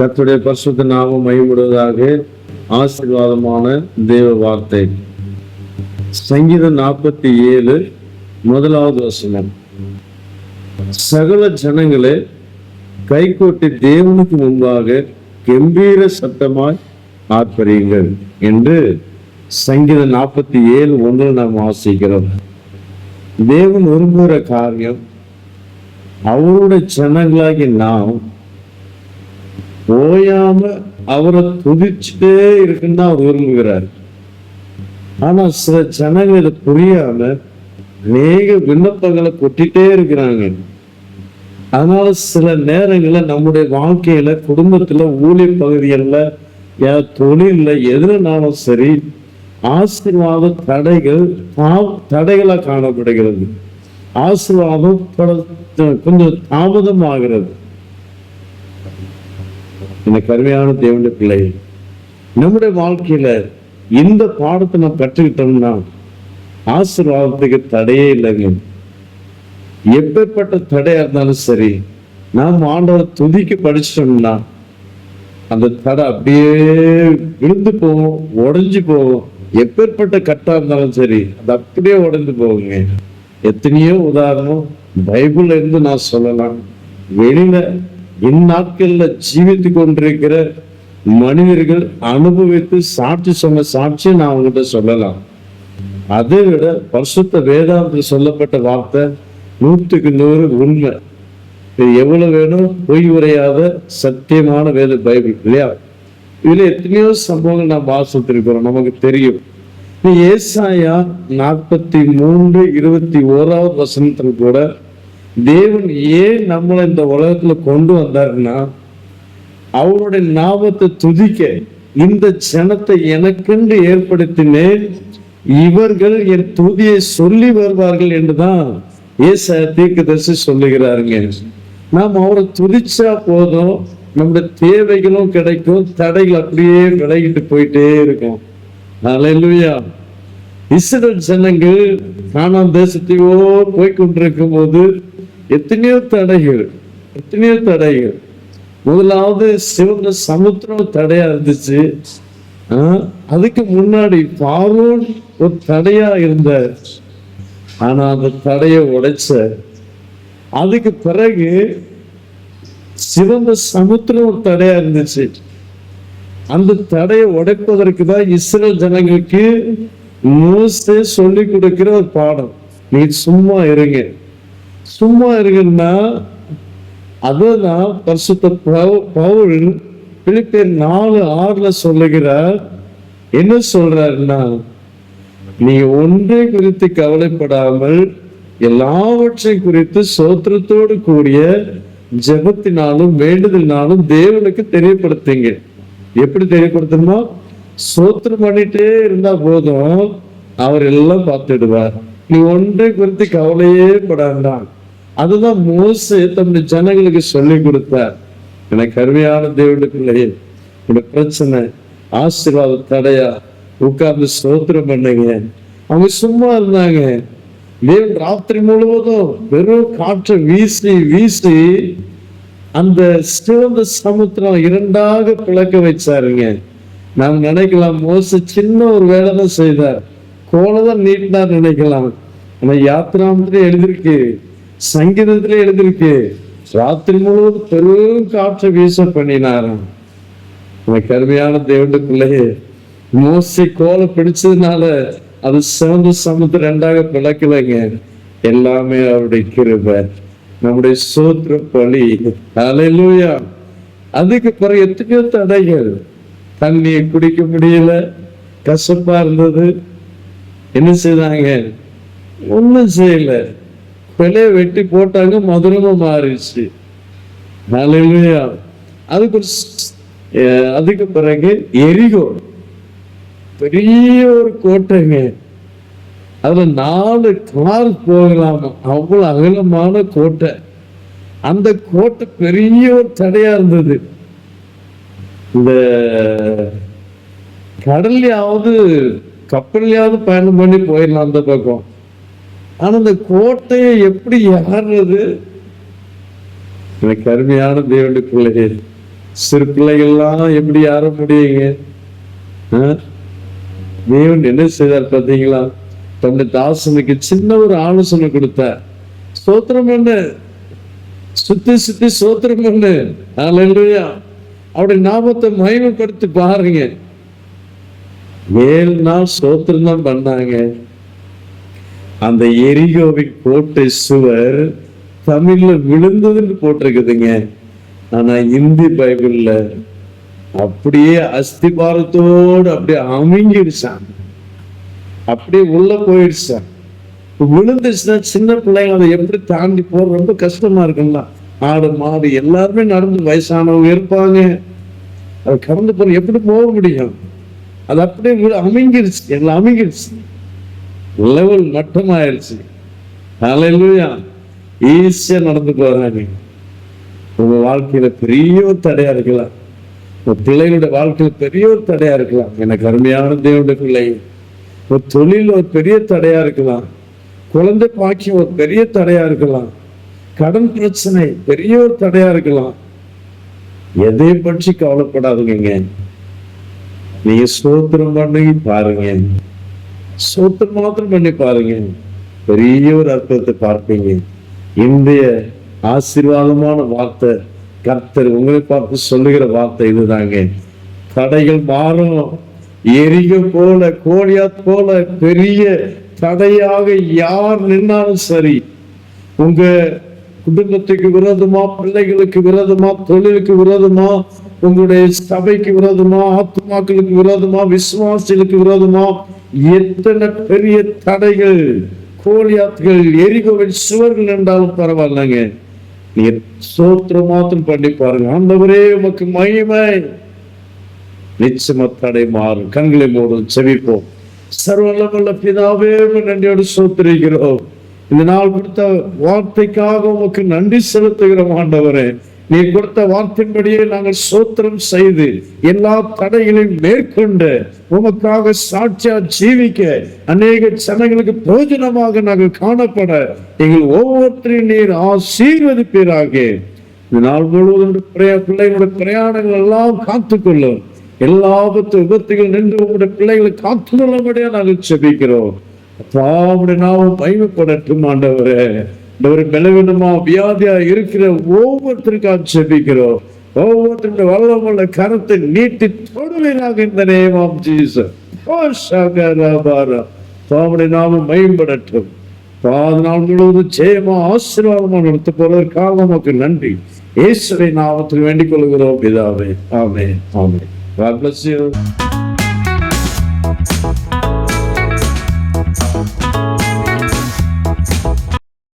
கர்த்தருடைய பரிசுத்த நாமம் மகிமைப்படுவதாக. ஆசீர்வாதமான தேவ வார்த்தை. சங்கீதம் 47 முதலாவது வசனம். சகல ஜனங்களே கைகோட்டி தேவனுக்கு முன்பாக கம்பீர சத்தமாய் ஆர்ப்பரியுங்கள் என்று சங்கீதம் 47:1 நாம் வாசிக்கிறோம். தேவன் விரும்புகிற காரியம், அவருடைய ஜனங்களாகி நாம் ஓயாம அவரை துதிச்சுட்டே இருக்குன்னு அவர் விரும்புகிறார். ஆனா சில ஜனங்கள் இதை புரியாம அநேக விண்ணப்பங்களை கொட்டிட்டே இருக்கிறாங்க. அதனால சில நேரங்களில் நம்முடைய வாழ்க்கையில, குடும்பத்துல, ஊழிய பகுதிகளில், தொழில எதுனாலும் சரி, ஆசீர்வாத தடைகளா காணப்படுகிறது. ஆசீர்வாதம் கொஞ்சம் தாமதமாகிறது. எனக்கு அருமையான தேவனுடைய பிள்ளை, நம்முடைய வாழ்க்கையில இந்த பாடத்தை நம்ம கற்றுக்கிட்டோம்னா ஆசீர்வாதத்துக்கு தடையே இல்லைங்க. எப்பேற்பட்ட தடையா இருந்தாலும் சரி, நாம் ஆண்டவரை துதிக்க படிச்சிட்டோம்னா அந்த தடை அப்படியே விழுந்து போகும், உடைஞ்சு போகும். எப்பேற்பட்ட கட்டா இருந்தாலும் சரி, அது அப்படியே உடைந்து போகுங்க. எத்தனையோ உதாரணம் பைபிள்ல இருந்து நான் சொல்லலாம். வெளியில இந்நாட்கள்ல ஜீவித்து கொண்டிருக்கிற மனிதர்கள் அனுபவித்து சாட்சி சொன்ன சாட்சியை நான் அவங்ககிட்ட சொல்லலாம். அதை விட பரிசுத்த வேதாந்தத்தில் சொல்லப்பட்ட வார்த்தை 100% உண்மை. எவ்வளவு வேணும், பொய் உரையாத சத்தியமான வேத பைபிள் இல்லையா? இதுல எத்தனையோ சம்பவங்கள் நாம் வாசித்திருக்கிறோம், நமக்கு தெரியும். ஏசாயா 43:21 வசனத்தில் கூட தேவன் ஏன் நம்மளை இந்த உலகத்துல கொண்டு வந்தாருன்னா, அவருடைய நாமத்தை துதிக்க இந்த ஜனத்தை எனக்கென்று ஏற்படுத்தினேன், இவர்கள் என் துதியை சொல்லி வருவார்கள் என்றுதான் ஏசாயா தீர்க்கதரிசி சொல்லுகிறாருங்க. நாம் அவரை துதிச்சா போதும், நம்முடைய தேவைகளும் கிடைக்கும், தடைகள் அப்படியே விலகிட்டு போயிட்டே இருக்கும். அல்லேலூயா. இஸ்ரவேல் ஜனங்கள் கானான் தேசத்தையோ போய்கொண்டிருக்கும் போது எத்தனையோ தடைகள். முதலாவது சிவந்த சமுத்திரம் தடையா இருந்துச்சு. அதுக்கு முன்னாடி பார்வோன் ஒரு தடையா இருந்தார். ஆனா அந்த தடையை உடைச்ச. அதுக்கு பிறகு சிவந்த சமுத்திரம் ஒரு தடையா இருந்துச்சு. அந்த தடையை உடைப்பதற்கு தான் இஸ்ரவேல் ஜனங்களுக்கு மோசே சொல்லி கொடுக்கிற ஒரு பாடம். நீ சும்மா இருங்கன்னா அதுதான் பரிசுத்த பவுல் பிலிப்பியர் 4:6 சொல்லுகிறார். என்ன சொல்றாருன்னா, நீ ஒன்றை குறித்து கவலைப்படாமல் எல்லாவற்றையும் குறித்து சோத்திரத்தோடு கூடிய ஜெபத்தினாலும் வேண்டுதலினாலும் தேவனுக்கு தெரியப்படுத்துங்க. எப்படி தெரியப்படுத்தணுமா? சோத்திரம் பண்ணிட்டே இருந்தா போதும், அவர் எல்லாம் பார்த்துடுவார். நீ ஒன்றை குறித்து கவலையே படாண்டான். அதுதான் மோசே தம்முடைய ஜனங்களுக்கு சொல்லி கொடுத்தார். எனக்கு அருமையான தேவனுடைய பிள்ளையே, இந்த பிரச்சனை ஆசீர்வாத தடையா உட்கார்ந்து ஸ்தோத்திரம் பண்ணுங்க. அவங்க சும்மா இருந்தாங்க. தேவன் ராத்திரி முழுவதும் வெறும் காற்றை வீசி அந்த சிவந்த சமுத்திரம் 2ஆக பிளக்க வச்சாருங்க. நாம் நினைக்கலாம் மோசே சின்ன ஒரு வேலை தான் செய்தார், கோலதான் நீட்டினார் நினைக்கலாம். ஆனா யாத்திராமத்திலே எழுதிருக்கு, சங்கீதத்திலே எழுதிருக்கு, ராத்திரி முழுவதும் பெரும் காற்றை வீச பண்ணினாராம். கருமையான தேவனுடைய பிள்ளையே, மோசே கோலை பிடிச்சதுனால அது சிவந்த சமுத்திரம் 2ஆக பிளக்கலைங்க. எல்லாமே அவருடைய கிருபை, நம்முடைய சோத்திர பலி. அல்லேலூயா. அதுக்கு பிறகு எத்தனையோ தடைகள். தண்ணியை குடிக்க முடியல, கசப்பா இருந்தது. என்ன செய்தாங்க? ஒன்னும் செய்யல, கொலையை வெட்டி போட்டாங்க, மதுரமா மாறிடுச்சு. அல்லேலூயா. அதுக்கு பிறகு எரிகோ, பெரிய ஒரு கோட்டைங்க. அதுல 4 கார் போகலாமா, அவ்வளவு அகலமான கோட்டை. அந்த கோட்டை பெரிய ஒரு தடையா இருந்தது. இந்த கடல்லையாவது கப்பல்லையாவது பயணம் பண்ணி போயிடலாம் அந்த பக்கம். ஆனா அந்த கோட்டையை எப்படி ஏறுறது? எனக்கு அருமையான தேவனுடைய பிள்ளையே, சிறு பிள்ளைகள்லாம் எப்படி ஆற முடியுங்க? தேவன் என்ன செய்தார் பார்த்தீங்களா? தன்னுடைய தாசனுக்கு சின்ன ஒரு ஆலோசனை கொடுத்தார். ஸ்தோத்திரம் பண்ணு, சுத்தி சுத்தி ஸ்தோத்திரம் பண்ணு. அல்லேலூயா. அவருடைய நாமத்தை மகிமைப்படுத்தி பாருங்க. 7 நாள் ஸ்தோத்திரம் தான் பண்ணாங்க. அந்த எரிகோவின் கோட்டை சுவர் தமிழ்ல விழுந்ததுன்னு போட்டிருக்குதுங்க. ஆனா இந்தி பைபிள்ல அப்படியே அஸ்திபாரத்தோடு அப்படியே அமுங்கிடுச்சான், அப்படியே உள்ள போயிடுச்சான். விழுந்துச்சுன்னா சின்ன பிள்ளைங்க அதை எப்படி தாண்டி போற ரொம்ப கஷ்டமா இருக்குங்களா? ஆடு மாடு எல்லாருமே நடந்து, வயசானவங்க இருப்பாங்க, அதை கடந்து போற எப்படி போக முடியும்? அது அப்படியே அமுங்கிடுச்சு, எல்லாம் அமுங்கிடுச்சு, லெவல் மட்டமாயிருச்சு. அல்லேலூயா. ஈஸியா நடந்து போறாங்க. உங்க வாழ்க்கையில பெரிய ஒரு தடையா இருக்கலாம், உங்க பிள்ளைகளுடைய வாழ்க்கையில பெரிய ஒரு தடையா இருக்கலாம். எனக்கு அருமையான தேவனுடைய பிள்ளை, ஒரு தொழில் ஒரு பெரிய தடையா இருக்கலாம், குழந்தை பாக்கியம் ஒரு பெரிய தடையா இருக்கலாம், கடன் பிரச்சனை பெரிய ஒரு தடையா இருக்கலாம். எதை பற்றி கவலைப்படாதுங்க. நீங்க ஸ்தோத்திரம் பண்ணி பாருங்க, ஸ்தோத்திரம் மாத்திரம் பண்ணி பாருங்க, பெரிய ஒரு அற்புதத்தை பார்ப்பீங்க. இந்திய ஆசீர்வாதமான வார்த்தை கர்த்தர் உங்களை பார்த்து சொல்லுகிற வார்த்தை இதுதாங்க. தடைகள் மாறும். எரிக போல, கோலியாத் போல பெரிய தடையாக யார் நின்னாலும் சரி, உங்க குடும்பத்துக்கு விரோதமா, பிள்ளைகளுக்கு விரோதமா, தொழிலுக்கு விரோதமா, உங்களுடைய சபைக்கு விரோதமா, ஆத்மாக்களுக்கு விரோதமா, விசுவாசிகளுக்கு விரோதமா எத்தனை பெரிய தடைகள், கோலியாத்துகள், எரிகோவின் சுவர்கள் என்றாலும் பரவாயில்லைங்க. நீ ஸ்தோத்திரம் மாத்திரம் பண்ணி பாருங்க. ஆண்டவரே உமக்கு மகிமை. நிச்சயமா தடை மாறும். கண்களை மூடும், செவிப்போம். சர்வவல்லமையுள்ள பிதாவே நன்றியோடு ஸ்தோத்திரிக்கிறோம். இந்த நாள் கொடுத்த வார்த்தைக்காக உமக்கு நன்றி செலுத்துகிறோம். ஆண்டவரே, நீ கொடுத்த வார்த்தையின்படியே நாங்கள் ஸ்தோத்திரம் செய்து எல்லா தடைகளையும் மேற்கொண்டு உமக்காக சாட்சியா ஜீவிக்க, அநேக ஜனங்களுக்கு பிரயோஜனமாக நாங்கள் காணப்பட எங்கள் ஒவ்வொருத்தரையும் நீர் ஆசீர்வதிப்பீராக. இந்த நாள் முழுவதும் பிள்ளைகளுடைய பிரயாணங்கள் எல்லாம் காத்துக்கொள்ளும். எல்லா விபத்துகள் நின்று உங்களுடைய பிள்ளைகளை காத்துக்கொள்ளும்படியா நாங்கள் செபிக்கிறோம். அப்பாவுடைய நாமம் மகிமைப்படட்டும். ஆண்டவரே, ஒரு பலவீனமா வியாதியா இருக்கிற ஒவ்வொருத்தருக்காக செபிக்கிறோம். ஒவ்வொருத்தருடைய வல்லமுள்ள கரத்தை நீட்டி தொடுவீராக இந்த நேம் ஆஃப் ஜீசஸ். அவருடைய நாமம் மகிமைப்படட்டும். நாள் முழுவதும் ஜெயமா ஆசீர்வாதமா நடத்த போவதற்காக நமக்கு நன்றி. இயேசுவின் நாமத்தில் வேண்டிக் கொள்கிறோம் பிதாவே. ஆமென். ஆமென். God bless you.